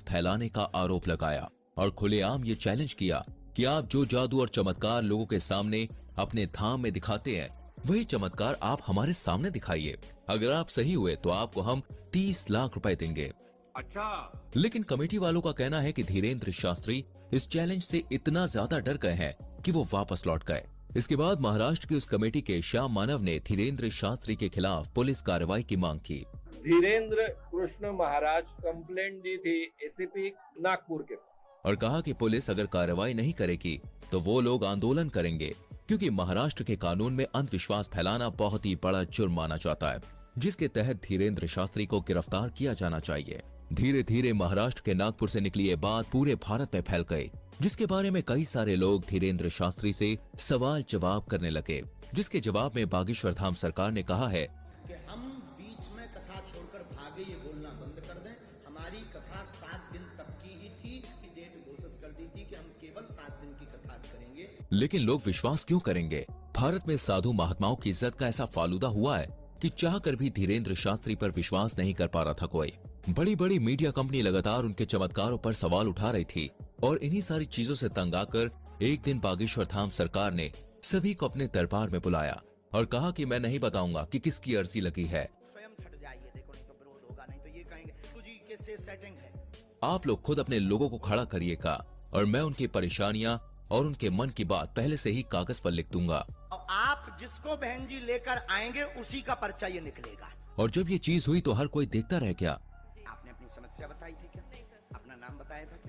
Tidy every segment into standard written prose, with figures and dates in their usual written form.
फैलाने का आरोप लगाया और खुलेआम ये चैलेंज किया कि आप जो जादू और चमत्कार लोगों के सामने अपने धाम में दिखाते हैं, वही चमत्कार आप हमारे सामने दिखाइए। अगर आप सही हुए तो आपको हम 30 लाख रुपए देंगे। अच्छा। लेकिन कमेटी वालों का कहना है कि धीरेन्द्र शास्त्री इस चैलेंज से इतना ज्यादा डर गए हैं कि वो वापस लौट गए। इसके बाद महाराष्ट्र की उस कमेटी के श्याम मानव ने धीरेन्द्र शास्त्री के खिलाफ पुलिस कार्रवाई की मांग की। धीरेन्द्र कृष्ण महाराज कंप्लेंट दी थी एसीपी नागपुर के और कहा कि पुलिस अगर कार्रवाई नहीं करेगी तो वो लोग आंदोलन करेंगे, क्योंकि महाराष्ट्र के कानून में अंधविश्वास फैलाना बहुत ही बड़ा जुर्म माना जाता है, जिसके तहत धीरेन्द्र शास्त्री को गिरफ्तार किया जाना चाहिए। धीरे धीरे महाराष्ट्र के नागपुर से निकली ये बात पूरे भारत में फैल गई, जिसके बारे में कई सारे लोग धीरेन्द्र शास्त्री से सवाल जवाब करने लगे, जिसके जवाब में बागेश्वर धाम सरकार ने कहा है कि हम बीच में कथा छोड़कर भागे ये बोलना बंद कर दें। हमारी कथा 7 दिन तक की ही थी कि डेट घोषित कर दी थी कि हम केवल 7 दिन की कथा करेंगे। लेकिन लोग विश्वास क्यों करेंगे? भारत में साधु महात्माओं की इज्जत का ऐसा फालूदा हुआ है कि चाहकर भी धीरेन्द्र शास्त्री पर विश्वास नहीं कर पा रहा था कोई। बड़ी बड़ी मीडिया कंपनी लगातार उनके चमत्कारों पर सवाल उठा रही थी और इन्हीं सारी चीजों से तंग आकर एक दिन बागेश्वर धाम सरकार ने सभी को अपने दरबार में बुलाया और कहा कि मैं नहीं बताऊंगा कि किसकी अर्जी लगी है। स्वयं छट जाइए, देखो नहीं तो विरोध होगा, नहीं तो ये कहेंगे तुझी के से सेटिंग है। आप लोग खुद अपने लोगों को खड़ा करिएगा और मैं उनकी परेशानियां और उनके मन की बात पहले से ही कागज पर लिख दूंगा और आप जिसको बहन जी लेकर आएंगे उसी का पर्चा ये निकलेगा। और जब ये चीज हुई तो हर कोई देखता रह गया, आपने अपनी समस्या बताई थी क्या? अपना नाम बताया था क्या?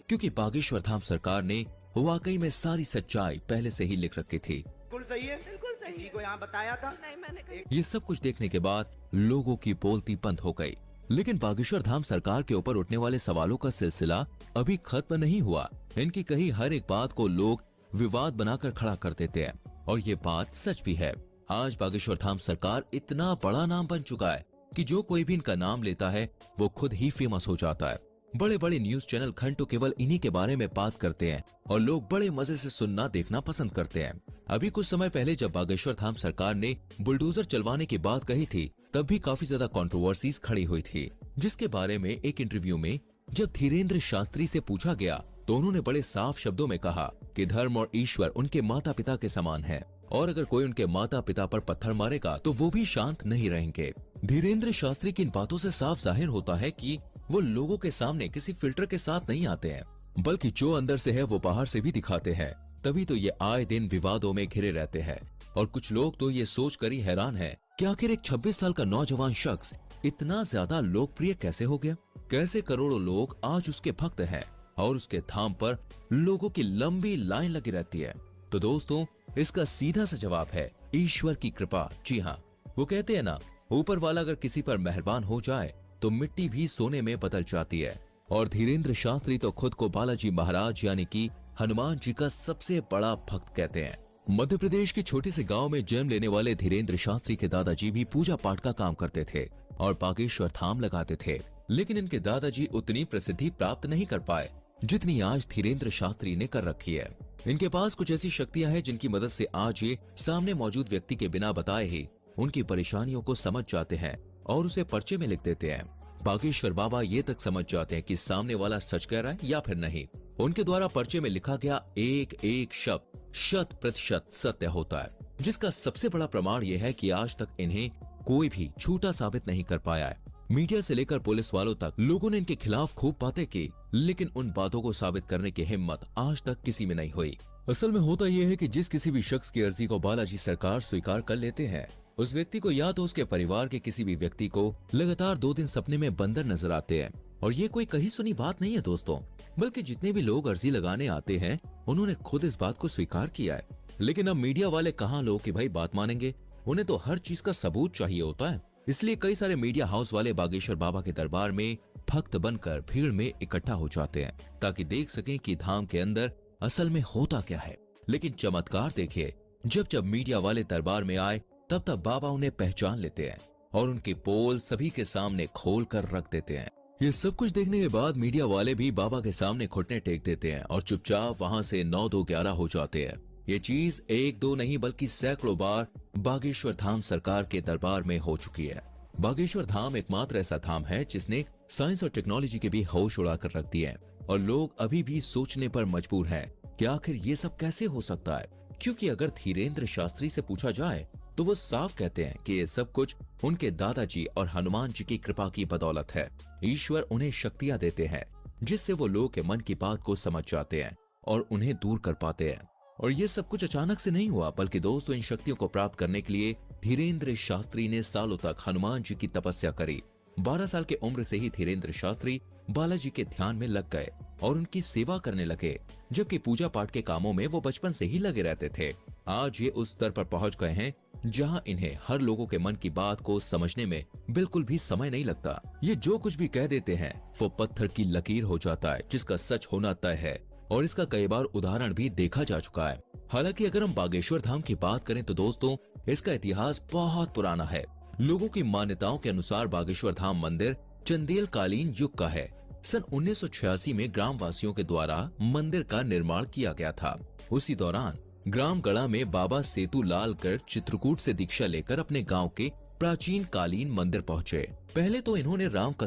क्योंकि बागेश्वर धाम सरकार ने वाकई में सारी सच्चाई पहले से ही लिख रखी थी। बिल्कुल सही है, बिल्कुल सही किसी है। को यहाँ बताया था? नहीं, मैंने कहीं ये सब कुछ देखने के बाद लोगों की बोलती बंद हो गई। लेकिन बागेश्वर धाम सरकार के ऊपर उठने वाले सवालों का सिलसिला अभी खत्म नहीं हुआ। इनकी कही हर एक बात को लोग विवाद बनाकर खड़ा कर देते हैं और ये बात सच भी है। आज बागेश्वर धाम सरकार इतना बड़ा नाम बन चुका है कि जो कोई भी इनका नाम लेता है वो खुद ही फेमस हो जाता है। बड़े बड़े न्यूज चैनल घंटों केवल इन्हीं के बारे में बात करते हैं और लोग बड़े मजे से सुनना देखना पसंद करते हैं। अभी कुछ समय पहले जब बागेश्वर धाम सरकार ने बुलडोजर चलवाने की बात कही थी, तब भी काफी ज्यादा कंट्रोवर्सीज खड़ी हुई थी, जिसके बारे में एक इंटरव्यू में जब धीरेन्द्र शास्त्री से पूछा गया तो उन्होंने बड़े साफ शब्दों में कहा कि धर्म और ईश्वर उनके माता पिता के समान है और अगर कोई उनके माता पिता पर पत्थर मारेगा तो वो भी शांत नहीं रहेंगे। धीरेन्द्र शास्त्री की इन बातों से साफ जाहिर होता है कि वो लोगों के सामने किसी फिल्टर के साथ नहीं आते हैं, बल्कि जो अंदर से है वो बाहर से भी दिखाते हैं। तभी तो ये आए दिन विवादों में घिरे रहते हैं और कुछ लोग तो ये सोच कर ही हैरान है कि आखिर एक 26 साल का नौजवान शख्स इतना ज्यादा लोकप्रिय कैसे हो गया। कैसे करोड़ों लोग आज उसके भक्त हैं और उसके धाम पर लोगों की लंबी लाइन लगी रहती है। तो दोस्तों, इसका सीधा सा जवाब है ईश्वर की कृपा। जी हाँ, वो कहते हैं ना, ऊपर वाला अगर किसी पर मेहरबान हो जाए तो मिट्टी भी सोने में बदल जाती है। और धीरेन्द्र शास्त्री तो खुद को बालाजी महाराज यानी कि हनुमान जी का सबसे बड़ा भक्त कहते हैं। मध्य प्रदेश के छोटे से गांव में जन्म लेने वाले धीरेन्द्र शास्त्री के दादाजी भी पूजा पाठ का काम करते थे और बागेश्वर धाम लगाते थे। लेकिन इनके दादाजी उतनी प्रसिद्धि प्राप्त नहीं कर पाए जितनी आज धीरेन्द्र शास्त्री ने कर रखी है। इनके पास कुछ ऐसी शक्तियां हैं जिनकी मदद से आज ये सामने मौजूद व्यक्ति के बिना बताए ही उनकी परेशानियों को समझ जाते हैं और उसे पर्चे में लिख देते हैं। बागेश्वर बाबा ये तक समझ जाते हैं कि सामने वाला सच कह रहा है या फिर नहीं। उनके द्वारा पर्चे में लिखा गया एक एक शब्द 100% सत्य होता है, जिसका सबसे बड़ा प्रमाण यह है कि आज तक इन्हें कोई भी झूठा साबित नहीं कर पाया है। मीडिया से लेकर पुलिस वालों तक लोगों ने इनके खिलाफ खूब बातें की, लेकिन उन बातों को साबित करने की हिम्मत आज तक किसी में नहीं हुई। असल में होता यह है कि जिस किसी भी शख्स की अर्जी को बालाजी सरकार स्वीकार कर लेते हैं, उस व्यक्ति को या तो उसके परिवार के किसी भी व्यक्ति को लगातार 2 दिन सपने में बंदर नजर आते हैं। और ये कोई कही सुनी बात नहीं है दोस्तों, बल्कि जितने भी लोग अर्जी लगाने आते हैं उन्होंने खुद इस बात को स्वीकार किया है। लेकिन अब मीडिया वाले कहाँ लोग कि भाई बात मानेंगे, उन्हें तो हर चीज का सबूत चाहिए होता है। इसलिए कई सारे मीडिया हाउस वाले बागेश्वर बाबा के दरबार में भक्त बनकर भीड़ में इकट्ठा हो जाते हैं ताकि देख सकें कि धाम के अंदर असल में होता क्या है। लेकिन चमत्कार देखिए, जब जब मीडिया वाले दरबार में आए तब तब बाबा उन्हें पहचान लेते हैं और उनके पोल सभी के सामने खोल कर रख देते हैं। ये सब कुछ देखने के बाद मीडिया वाले भी बाबा के सामने घुटने टेक देते हैं और चुपचाप वहां से 9-2-11 हो जाते हैं। ये चीज 1-2 नहीं बल्कि सैकड़ों बार बागेश्वर धाम सरकार के दरबार में हो चुकी है। बागेश्वर धाम एकमात्र ऐसा धाम है जिसने साइंस और टेक्नोलॉजी के भी होश उड़ाकर रख दिए हैं और लोग अभी भी सोचने पर मजबूर हैं कि आखिर ये सब कैसे हो सकता है। क्योंकि अगर धीरेन्द्र शास्त्री से पूछा जाए तो वो साफ कहते हैं कि ये सब कुछ उनके दादाजी और हनुमान जी की कृपा की बदौलत है। ईश्वर उन्हें शक्तियां देते हैं जिससे वो लोगों के मन की बात को समझ जाते हैं और उन्हें दूर कर पाते हैं। और ये सब कुछ अचानक से नहीं हुआ, बल्कि दोस्तों इन शक्तियों को प्राप्त करने के लिए धीरेन्द्र शास्त्री ने सालों तक हनुमान जी की तपस्या करी। 12 साल की उम्र से ही धीरेन्द्र शास्त्री बालाजी के ध्यान में लग गए और उनकी सेवा करने लगे, जबकि पूजा पाठ के कामों में वो बचपन से ही लगे रहते थे। आज ये उस स्तर पर पहुंच गए हैं जहां इन्हें हर लोगों के मन की बात को समझने में बिल्कुल भी समय नहीं लगता। ये जो कुछ भी कह देते हैं वो पत्थर की लकीर हो जाता है, जिसका सच होना तय है और इसका कई बार उदाहरण भी देखा जा चुका है। हालांकि अगर हम बागेश्वर धाम की बात करें तो दोस्तों इसका इतिहास बहुत पुराना है। लोगों की मान्यताओं के अनुसार बागेश्वर धाम मंदिर चंदेल कालीन युग का है। सन 1986 में ग्रामवासियों के द्वारा मंदिर का निर्माण किया गया था। उसी दौरान ग्राम गढ़ा में बाबा सेतु लालगढ़ चित्रकूट से दीक्षा लेकर अपने गांव के प्राचीन कालीन मंदिर पहुंचे। पहले तो इन्होंने राम कथा